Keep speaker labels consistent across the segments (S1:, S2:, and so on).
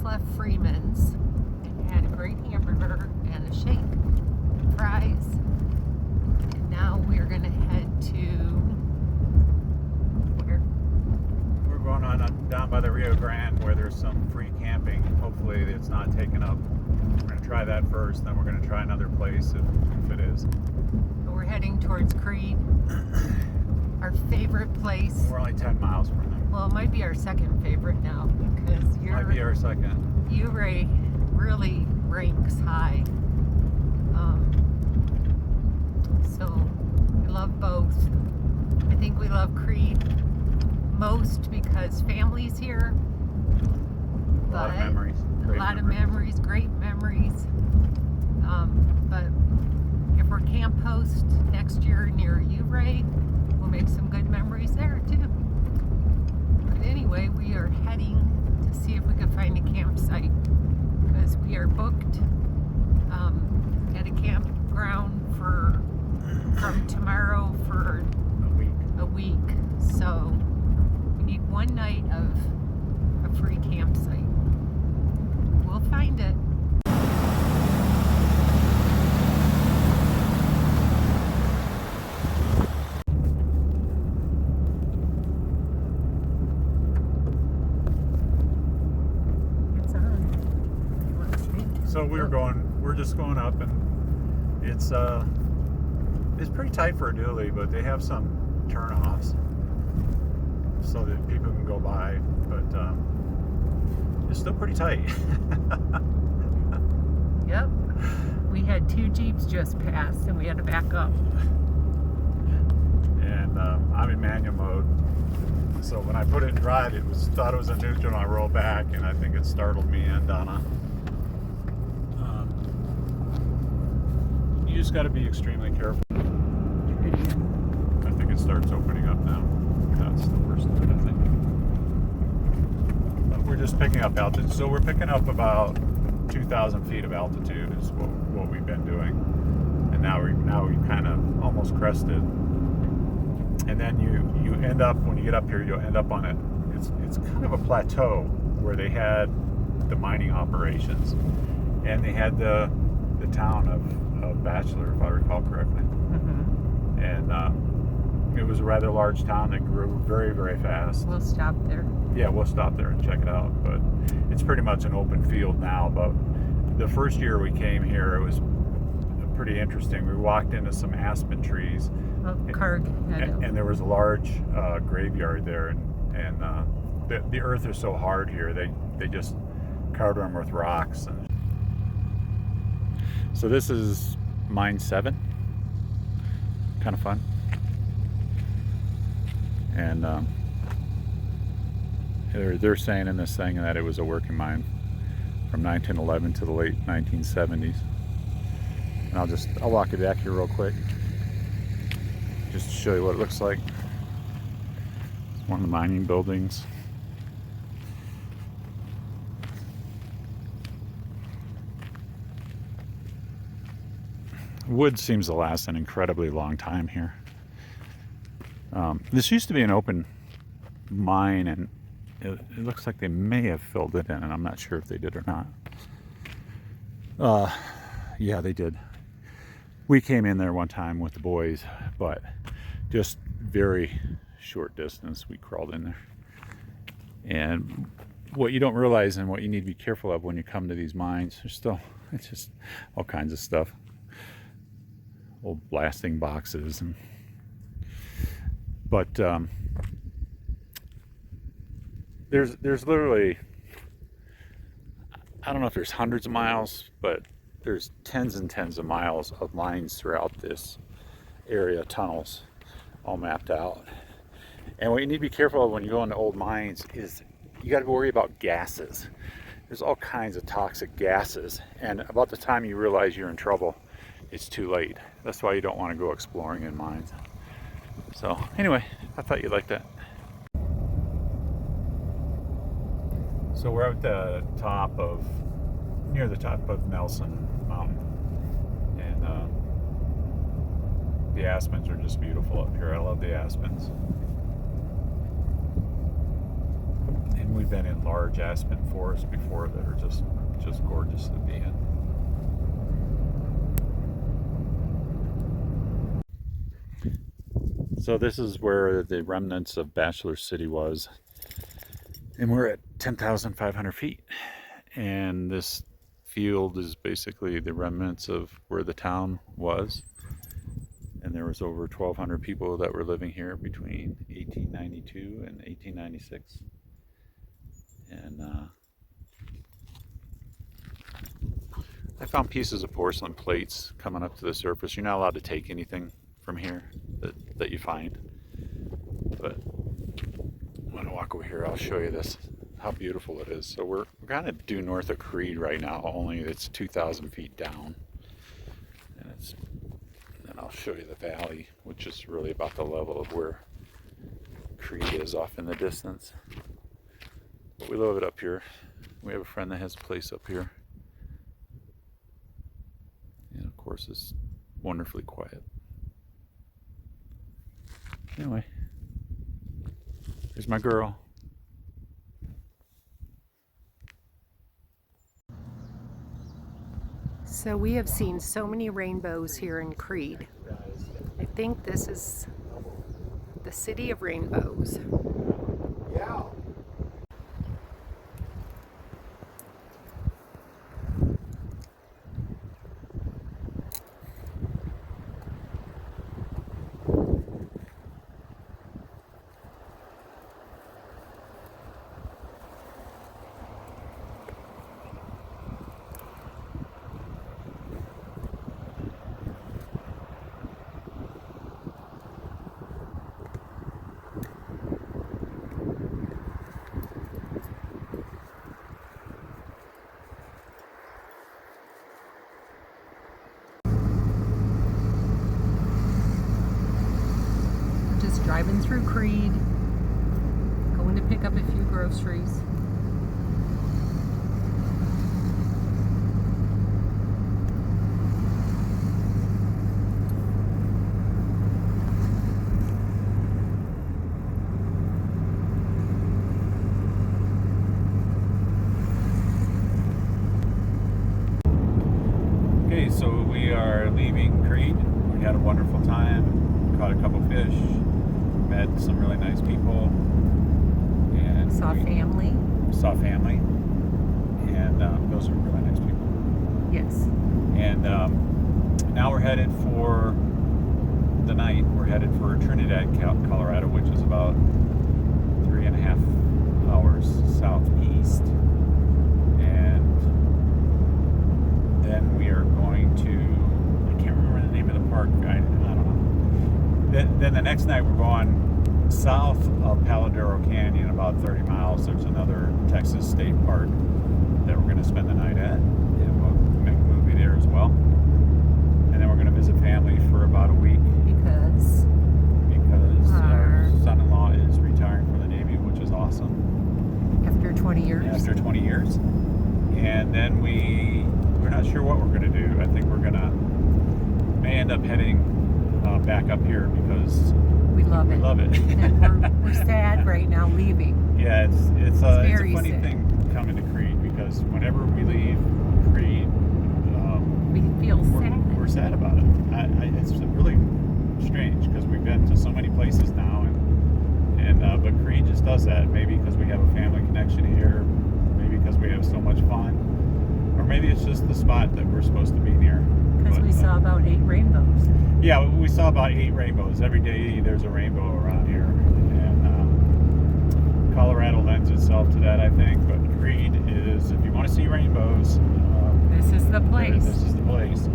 S1: Left Freeman's and had a great hamburger and a shake and fries, and now we're gonna head to where?
S2: We're going on down by the Rio Grande where there's some free camping. Hopefully it's not taken up. We're gonna try that first, then we're gonna try another place if it is.
S1: We're heading towards Creede, our favorite place.
S2: We're only 10 miles from there.
S1: Well, it might be our second favorite now because
S2: Might be our second.
S1: Ouray really ranks high. So we love both. I think we love Creede most because family's here.
S2: A lot of memories.
S1: Great memories. But if we're camp host next year near Ouray, we'll make some good memories there too. But anyway, we are heading to see if we can find a campsite because we are booked at a campground from tomorrow for a week. So we need one night of a free campsite. We'll find it.
S2: So we're just going up, and it's pretty tight for a dually, but they have some turnoffs so that people can go by, but it's still pretty tight.
S1: Yep. We had 2 Jeeps just pass and we had to back up.
S2: And I'm in manual mode, so when I put it in drive, thought it was a neutral, and I rolled back, and I think it startled me and Donna. You just got to be extremely careful. I think it starts opening up now. That's the worst of it, I think. But we're just picking up altitude. So we're picking up about 2,000 feet of altitude is what we've been doing. And now we kind of almost crested. And then you end up, when you get up here, you'll end up on it. It's kind of a plateau where they had the mining operations. And they had the town of Bachelor, if I recall correctly.
S1: Mm-hmm.
S2: And it was a rather large town that grew very, very fast.
S1: We'll stop there.
S2: Yeah, we'll stop there and check it out. But it's pretty much an open field now. But the first year we came here, it was pretty interesting. We walked into some aspen trees. And there was a large graveyard there. And the earth is so hard here. They just covered them with rocks. And so this is mine 7. Kind of fun. And they're saying in this thing that it was a working mine from 1911 to the late 1970s. And I'll walk you back here real quick, just to show you what it looks like. It's one of the mining buildings. Wood seems to last an incredibly long time here. This used to be an open mine, and it looks like they may have filled it in, and I'm not sure if they did or not. Yeah, they did. We came in there one time with the boys, but just very short distance. We crawled in there. And what you don't realize and what you need to be careful of when you come to these mines, it's just all kinds of stuff. Old blasting boxes. But there's literally, I don't know if there's hundreds of miles, but there's tens and tens of miles of mines throughout this area, tunnels, all mapped out. And what you need to be careful of when you go into old mines is you got to worry about gases. There's all kinds of toxic gases, and about the time you realize you're in trouble, it's too late. That's why you don't want to go exploring in mines. So anyway, I thought you'd like that. So we're at the top of, near the top of Nelson Mountain, and the aspens are just beautiful up here. I love the aspens. And we've been in large aspen forests before that are just gorgeous to be in. So this is where the remnants of Bachelor City was. And we're at 10,500 feet. And this field is basically the remnants of where the town was. And there was over 1,200 people that were living here between 1892 and 1896. And I found pieces of porcelain plates coming up to the surface. You're not allowed to take anything from here that you find. But I'm gonna walk over here. I'll show you this, how beautiful it is. So we're kind of due north of Creede right now, only it's 2,000 feet down. And I'll show you the valley, which is really about the level of where Creede is off in the distance. But we love it up here. We have a friend that has a place up here. And of course it's wonderfully quiet. Anyway, here's my girl.
S1: So we have seen so many rainbows here in Creede. I think this is the city of rainbows.
S2: Yeah.
S1: Driving through Creede, going to pick up a few groceries.
S2: Okay, so we are leaving Creede. We had a wonderful time, caught a couple fish, met some really nice people, and
S1: Saw family.
S2: And those are really nice people.
S1: Yes.
S2: And now we're headed for the night. We're headed for Trinidad, Colorado, which is about 3.5 hours southeast. And then we are going to, I can't remember the name of the park. I don't know. Then the next night we're going south of Paladero Canyon, about 30 miles. There's another Texas state park that we're going to spend the night at, and we'll make a movie there as well. And then we're going to visit family for about a week
S1: Because
S2: our son-in-law is retiring from the Navy, which is awesome.
S1: after 20 years.
S2: After 20 years. And then we're not sure what we're going to do. I think may end up heading back up here because
S1: We love it.
S2: Love it.
S1: And we're sad right now leaving.
S2: Yeah, it's a
S1: very
S2: funny
S1: sad.
S2: thing coming to Creede, because whenever we leave Creede,
S1: We feel sad.
S2: we're sad about it. It's really strange, because we've been to so many places now, and but Creede just does that. Maybe because we have a family connection here, maybe because we have so much fun, or maybe it's just the spot that we're supposed to be near.
S1: Because we saw about 8 rainbows.
S2: Yeah, we saw about 8 rainbows. Every day there's a rainbow around here, and Colorado lends itself to that, I think. But Creede is, if you want to see rainbows,
S1: This is the place.
S2: This is the place.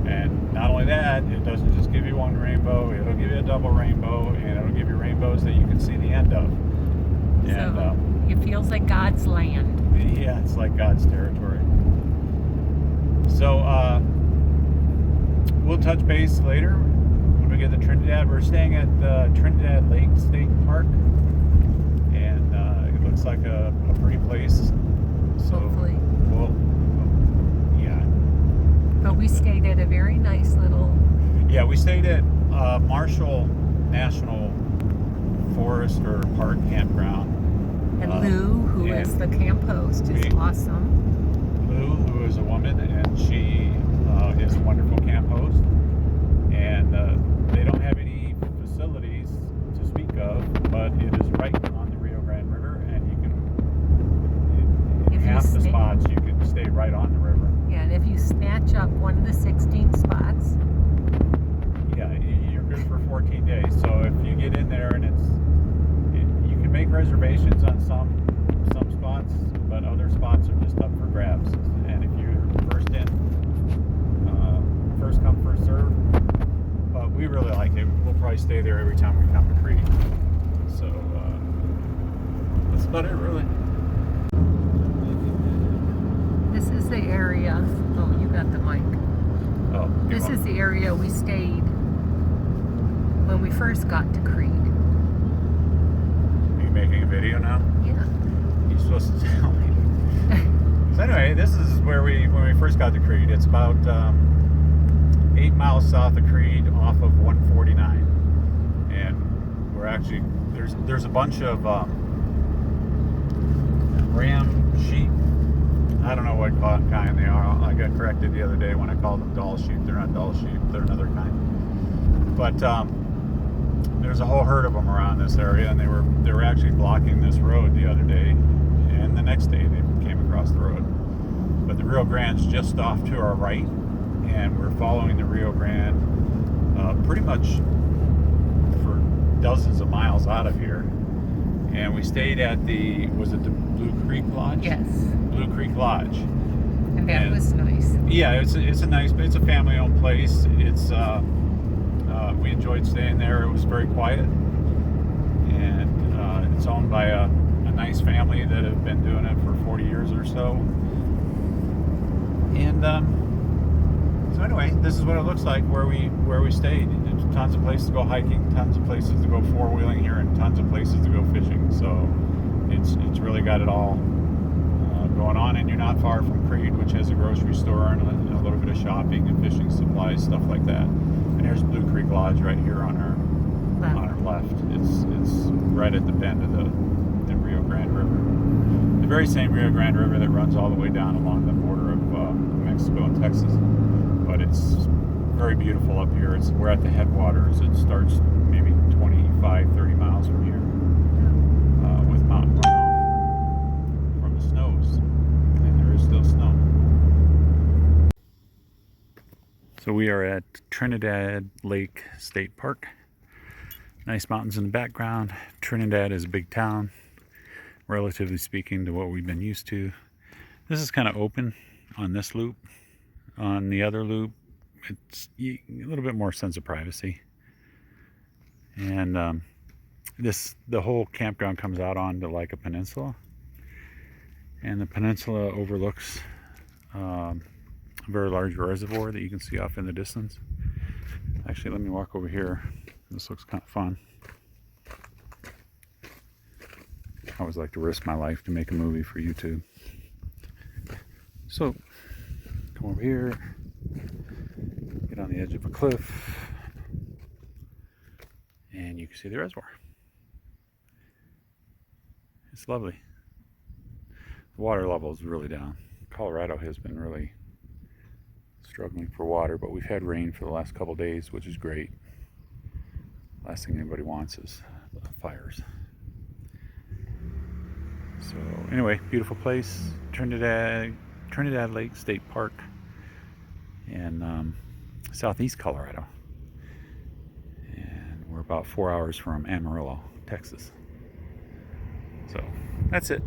S2: And not only that, it doesn't just give you one rainbow, it'll give you a double rainbow, and it'll give you rainbows that you can see the end of. And
S1: So it feels like God's land.
S2: yeah, it's like God's territory. So we'll touch base later when we get to Trinidad. We're staying at Trinidad Lake State Park, and it looks like a pretty place. So
S1: Hopefully.
S2: well, yeah.
S1: But we stayed at a very nice little.
S2: Yeah, we stayed at Marshall National Forest or Park Campground.
S1: And Lou, who is the camp host, is awesome.
S2: Lou, who is a woman, and she is a wonderful camp host. And they don't have any facilities to speak of, but it is right on the Rio Grande River, and you can, in half the spots, you can stay right on the river.
S1: Yeah, and if you snatch up one of the 16 spots,
S2: yeah, you're good for 14 days. So if you get in there, and you can make reservations on some spots, but other spots are just up for grabs. And if you're first in, first come, first serve. But we really like it. We'll probably stay there every time we come to Creede. So that's about it, really.
S1: this is the area. Oh, you got the mic.
S2: Oh,
S1: This is the area we stayed when we first got to Creede.
S2: Are you making a video now?
S1: Yeah.
S2: You're supposed to tell me. So anyway, this is where when we first got to Creede. It's about 8 miles south of Creede, off of 149, and we're actually there's a bunch of ram sheep. I don't know what kind they are. I got corrected the other day when I called them doll sheep. They're not doll sheep. They're another kind. But there's a whole herd of them around this area, and they were actually blocking this road the other day, and the next day they came across the road. But the Rio Grande's just off to our right, and we're following the Rio Grande pretty much for dozens of miles out of here. And we stayed at was it the Blue Creek Lodge?
S1: Yes.
S2: Blue Creek Lodge.
S1: And that was nice.
S2: Yeah, it's a family-owned place. It's we enjoyed staying there. It was very quiet, and it's owned by a nice family that have been doing it for 40 years or so. And so anyway, this is what it looks like where we stayed. There's tons of places to go hiking, tons of places to go four-wheeling here, and tons of places to go fishing. So it's really got it all going on, and you're not far from Creede, which has a grocery store and a little bit of shopping and fishing supplies, stuff like that. And there's Blue Creek Lodge right here on our left. It's right at the bend of the Rio Grande River, the very same Rio Grande River that runs all the way down along the border of Mexico and Texas. But it's very beautiful up here. We're at the headwaters. It starts maybe 25-30 miles from here, with mountain runoff from the snows, and there is still snow. So we are at Trinidad Lake State Park. Nice mountains in the background. Trinidad is a big town, relatively speaking, to what we've been used to. This is kind of open on this loop. On the other loop, it's a little bit more sense of privacy. And the whole campground comes out onto like a peninsula, and the peninsula overlooks a very large reservoir that you can see off in the distance. Actually, let me walk over here. This looks kind of fun. I always like to risk my life to make a movie for YouTube. So, come over here, get on the edge of a cliff, and you can see the reservoir. It's lovely. The water level is really down. Colorado has been really struggling for water, but we've had rain for the last couple days, which is great. Last thing anybody wants is fires. So anyway, beautiful place, Trinidad Lake State Park in southeast Colorado. And we're about 4 hours from Amarillo, Texas. So that's it.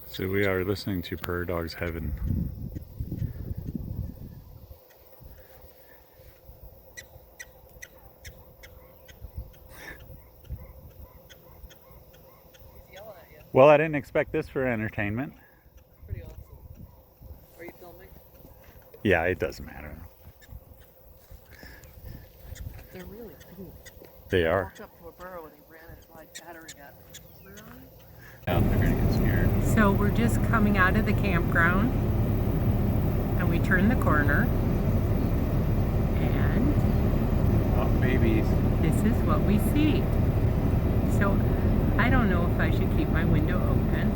S2: So we are listening to Prairie Dogs Heaven. Well, I didn't expect this for entertainment.
S3: Pretty awesome. Are you filming?
S2: Yeah, it doesn't matter.
S3: They're really cute.
S2: They
S3: I
S2: are.
S3: walked up to a burrow and he ran his live battery at me. Really?
S2: Yeah, they're gonna get scared.
S1: So we're just coming out of the campground and we turn the corner and
S2: Oh, babies.
S1: this is what we see. So I don't know if I should keep my window open.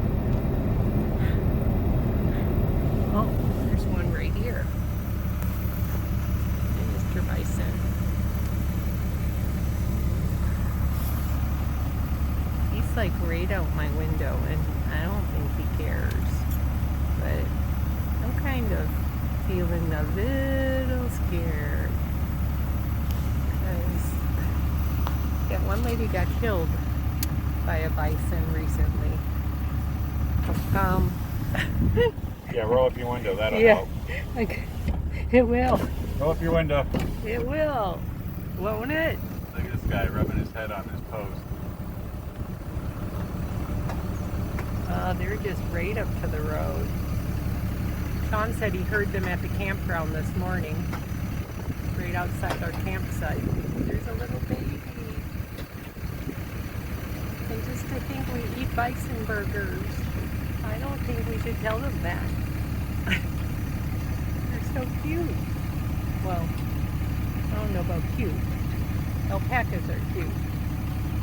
S1: Oh, there's one right here. And Mr. Bison. He's like right out my window and I don't think he cares. But I'm kind of feeling a little scared. Because that one lady got killed by a bison recently.
S2: Yeah, roll up your window. That'll
S1: Yeah.
S2: help.
S1: Okay. It will.
S2: Roll up your window.
S1: It will. Won't it?
S2: Look at this guy rubbing his head on this post.
S1: They're just right up to the road. Sean said he heard them at the campground this morning, right outside our campsite. There's a little baby. And just to think we eat bison burgers. I don't think we should tell them that. They're so cute. Well, I don't know about cute. Alpacas are cute.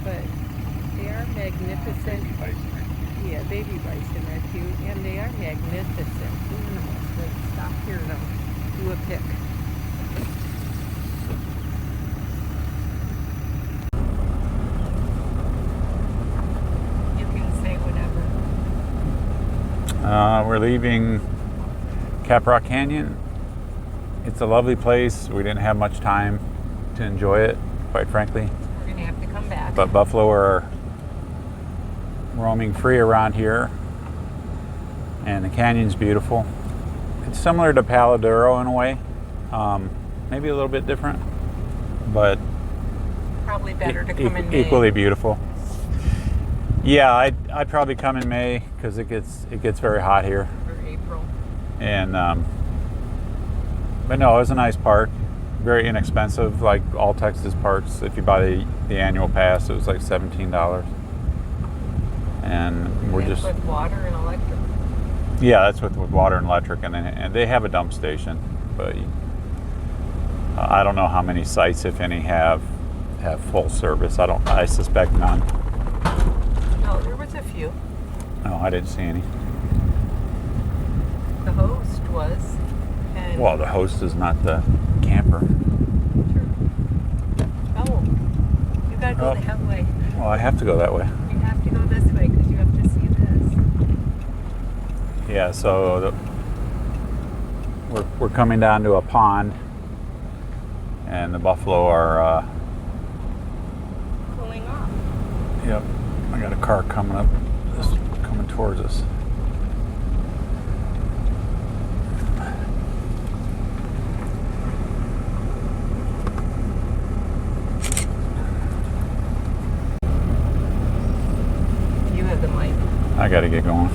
S1: But they are magnificent.
S2: Bison.
S1: Yeah, baby bison are cute, and they are magnificent animals. Let's stop here now. Do a pic. You can say whatever.
S2: We're leaving Caprock Canyon. It's a lovely place. We didn't have much time to enjoy it, quite frankly.
S1: We're gonna have to come back.
S2: But buffalo are roaming free around here, and the canyon's beautiful. It's similar to Palo Duro in a way, maybe a little bit different, but
S1: Probably better to come in May.
S2: equally beautiful. Yeah, I'd probably come in May because it gets very hot here.
S1: Or April.
S2: And but no, it was a nice park, very inexpensive, like all Texas parks. If you buy the annual pass, it was like $17. And we're just
S1: with water and electric.
S2: yeah, that's with water and electric, and they have a dump station, but I don't know how many sites, if any, have full service. I suspect none.
S1: No, there was a few.
S2: No, I didn't see any.
S1: The host was. And
S2: Well, the host is not the camper.
S1: Oh, you gotta go
S2: Oh.
S1: that way.
S2: Well, I have to go that way.
S1: You have to go this way because you have to see this.
S2: Yeah, so we're coming down to a pond, and the buffalo are.
S1: Cooling off.
S2: Yep, I got a car coming towards us.
S1: You have the mic.
S2: I got to get going.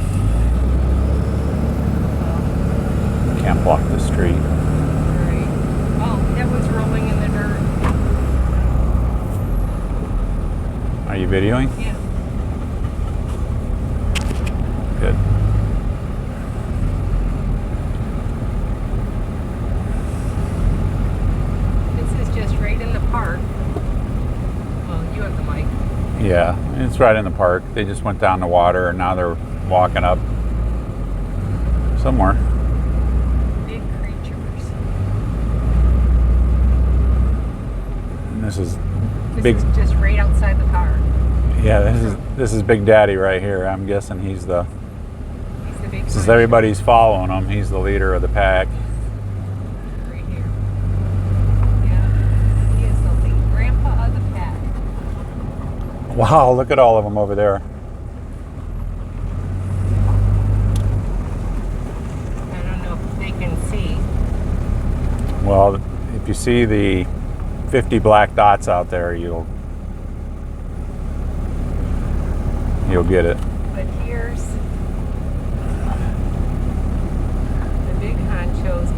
S2: Can't block the street.
S1: Right. Oh, that was rolling in the dirt.
S2: Are you videoing?
S1: Yeah.
S2: Good.
S1: This is just right in the park.
S2: Yeah, it's right in the park. They just went down the water and now they're walking up somewhere.
S1: Big creatures.
S2: And this is
S1: This
S2: big.
S1: is just right outside the car.
S2: Yeah, this is Big Daddy right here. I'm guessing he's the.
S1: He's the big
S2: Since
S1: one.
S2: everybody's following him, he's the leader of the pack.
S1: Right here. Yeah. He is the lead grandpa of the pack.
S2: Wow, look at all of them over there.
S1: I don't know if they can see.
S2: Well, if you see the 50 black dots out there, you'll get it.
S1: But here's the big honchos